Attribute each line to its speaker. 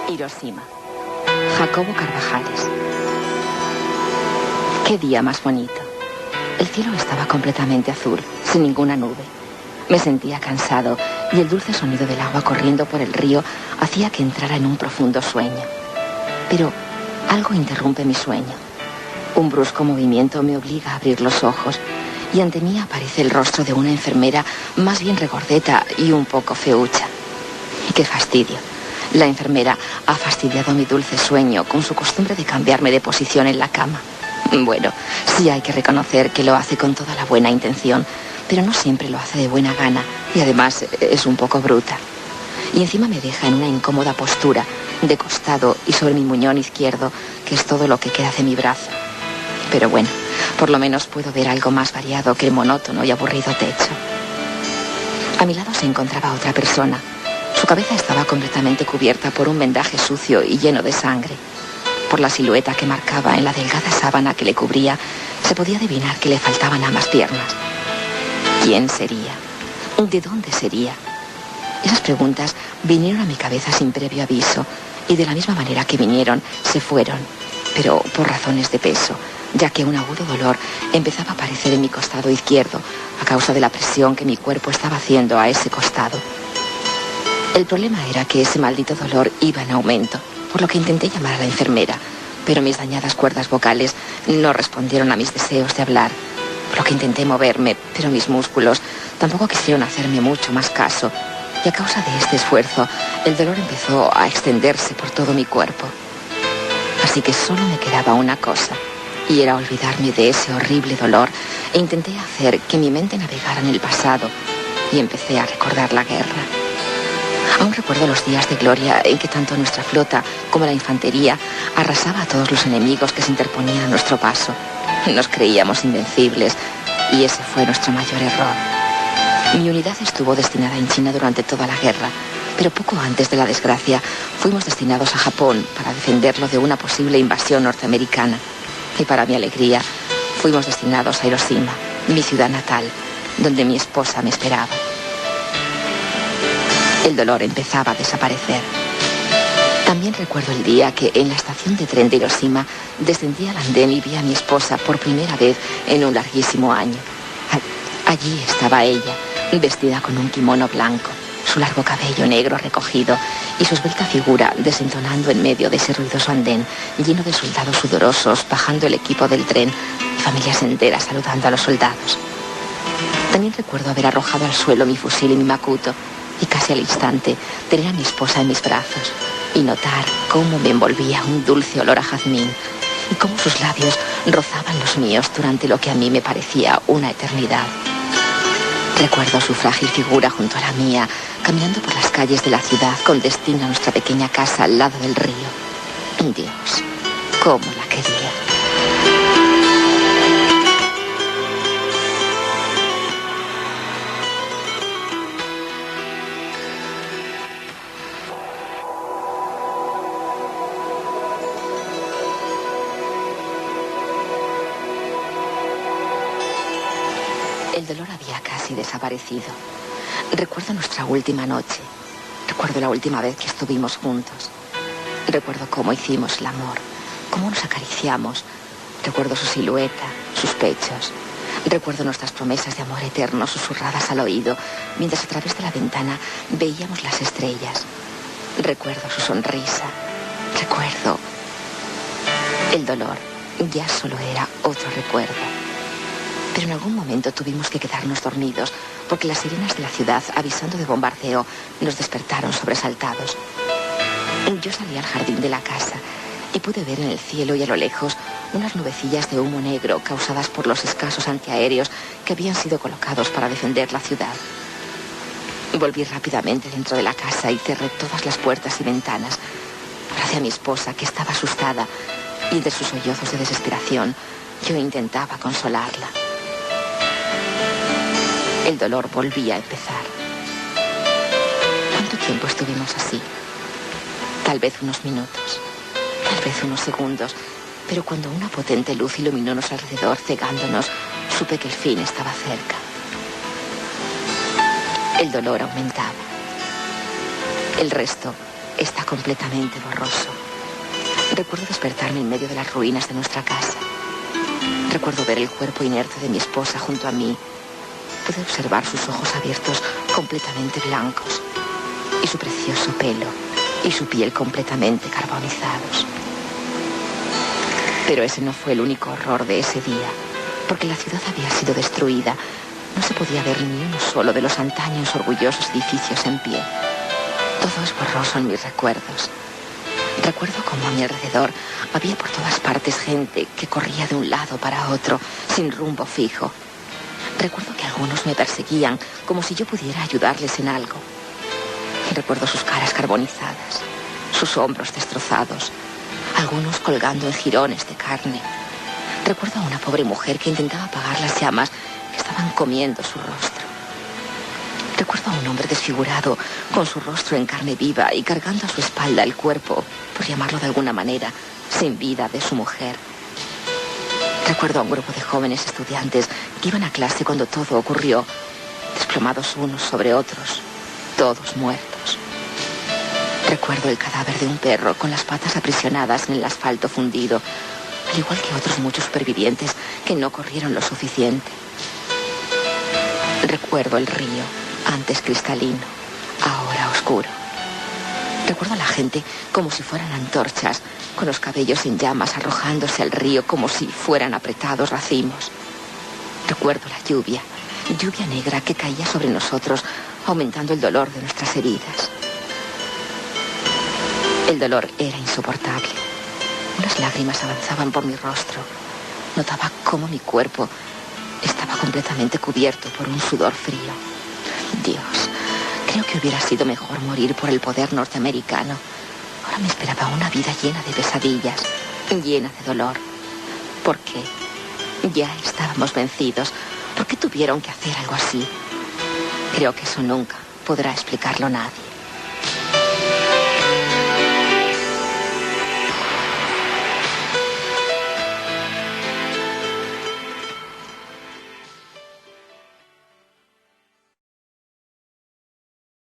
Speaker 1: Hiroshima. Jacobo Carvajales. Qué día más bonito. El cielo estaba completamente azul, sin ninguna nube. Me sentía cansado y el dulce sonido del agua corriendo por el río hacía que entrara en un profundo sueño. Pero algo interrumpe mi sueño. Un brusco movimiento me obliga a abrir los ojos y ante mí aparece el rostro de una enfermera más bien regordeta y un poco feucha. ¡Qué fastidio! La enfermera ha fastidiado mi dulce sueño con su costumbre de cambiarme de posición en la cama. Bueno, sí hay que reconocer que lo hace con toda la buena intención, pero no siempre lo hace de buena gana y además es un poco bruta. Y encima me deja en una incómoda postura, de costado y sobre mi muñón izquierdo, que es todo lo que queda de mi brazo. Pero bueno, por lo menos puedo ver algo más variado que el monótono y aburrido techo. A mi lado se encontraba otra persona. Su cabeza estaba completamente cubierta por un vendaje sucio y lleno de sangre. Por la silueta que marcaba en la delgada sábana que le cubría, se podía adivinar que le faltaban ambas piernas. ¿Quién sería? ¿De dónde sería? Esas preguntas vinieron a mi cabeza sin previo aviso y de la misma manera que vinieron, se fueron, pero por razones de peso, ya que un agudo dolor empezaba a aparecer en mi costado izquierdo a causa de la presión que mi cuerpo estaba haciendo a ese costado. El problema era que ese maldito dolor iba en aumento, por lo que intenté llamar a la enfermera, pero mis dañadas cuerdas vocales no respondieron a mis deseos de hablar, por lo que intenté moverme, pero mis músculos tampoco quisieron hacerme mucho más caso, y a causa de este esfuerzo, el dolor empezó a extenderse por todo mi cuerpo. Así que solo me quedaba una cosa, y era olvidarme de ese horrible dolor, e intenté hacer que mi mente navegara en el pasado, y empecé a recordar la guerra. Aún recuerdo los días de gloria en que tanto nuestra flota como la infantería arrasaba a todos los enemigos que se interponían a nuestro paso. Nos creíamos invencibles, y ese fue nuestro mayor error. Mi unidad estuvo destinada en China durante toda la guerra, pero poco antes de la desgracia fuimos destinados a Japón para defenderlo de una posible invasión norteamericana. Y para mi alegría, fuimos destinados a Hiroshima, mi ciudad natal, donde mi esposa me esperaba. El dolor empezaba a desaparecer. También recuerdo el día que en la estación de tren de Hiroshima descendí al andén y vi a mi esposa por primera vez en un larguísimo año. Allí estaba ella, vestida con un kimono blanco, su largo cabello negro recogido y su esbelta figura desentonando en medio de ese ruidoso andén lleno de soldados sudorosos bajando el equipo del tren y familias enteras saludando a los soldados. También recuerdo haber arrojado al suelo mi fusil y mi makuto y casi al instante tener a mi esposa en mis brazos y notar cómo me envolvía un dulce olor a jazmín y cómo sus labios rozaban los míos durante lo que a mí me parecía una eternidad. Recuerdo su frágil figura junto a la mía, caminando por las calles de la ciudad con destino a nuestra pequeña casa al lado del río. Dios, cómo la quería. El dolor había casi desaparecido. Recuerdo nuestra última noche. Recuerdo la última vez que estuvimos juntos. Recuerdo cómo hicimos el amor, cómo nos acariciamos. Recuerdo su silueta, sus pechos. Recuerdo nuestras promesas de amor eterno susurradas al oído, mientras a través de la ventana veíamos las estrellas. Recuerdo su sonrisa. Recuerdo... El dolor ya solo era otro recuerdo. Pero en algún momento tuvimos que quedarnos dormidos porque las sirenas de la ciudad, avisando de bombardeo, nos despertaron sobresaltados. Yo salí al jardín de la casa y pude ver en el cielo y a lo lejos unas nubecillas de humo negro causadas por los escasos antiaéreos que habían sido colocados para defender la ciudad. Volví rápidamente dentro de la casa y cerré todas las puertas y ventanas. Abracé a mi esposa, que estaba asustada, y entre sus sollozos de desesperación yo intentaba consolarla. El dolor volvía a empezar. ¿Cuánto tiempo estuvimos así? Tal vez unos minutos, tal vez unos segundos, pero cuando una potente luz iluminó nuestro alrededor, cegándonos, supe que el fin estaba cerca. El dolor aumentaba. El resto está completamente borroso. Recuerdo despertarme en medio de las ruinas de nuestra casa. Recuerdo ver el cuerpo inerte de mi esposa junto a mí. Pude observar sus ojos abiertos completamente blancos y su precioso pelo y su piel completamente carbonizados. Pero ese no fue el único horror de ese día, porque la ciudad había sido destruida. No se podía ver ni uno solo de los antaños orgullosos edificios en pie. Todo es borroso en mis recuerdos. Recuerdo cómo a mi alrededor había por todas partes gente que corría de un lado para otro, sin rumbo fijo. Recuerdo que algunos me perseguían como si yo pudiera ayudarles en algo. Recuerdo sus caras carbonizadas, sus hombros destrozados, algunos colgando en jirones de carne. Recuerdo a una pobre mujer que intentaba apagar las llamas que estaban comiendo su rostro. Recuerdo a un hombre desfigurado, con su rostro en carne viva y cargando a su espalda el cuerpo, por llamarlo de alguna manera, sin vida de su mujer. Recuerdo a un grupo de jóvenes estudiantes que iban a clase cuando todo ocurrió, desplomados unos sobre otros, todos muertos. Recuerdo el cadáver de un perro con las patas aprisionadas en el asfalto fundido, al igual que otros muchos supervivientes que no corrieron lo suficiente. Recuerdo el río, antes cristalino, ahora oscuro. Recuerdo a la gente como si fueran antorchas, con los cabellos en llamas arrojándose al río como si fueran apretados racimos. Recuerdo la lluvia negra que caía sobre nosotros, aumentando el dolor de nuestras heridas. El dolor era insoportable. Unas lágrimas avanzaban por mi rostro. Notaba cómo mi cuerpo estaba completamente cubierto por un sudor frío. Dios, creo que hubiera sido mejor morir por el poder norteamericano. Ahora me esperaba una vida llena de pesadillas, llena de dolor. ¿Por qué? Ya estábamos vencidos. ¿Por qué tuvieron que hacer algo así? Creo que eso nunca podrá explicarlo nadie.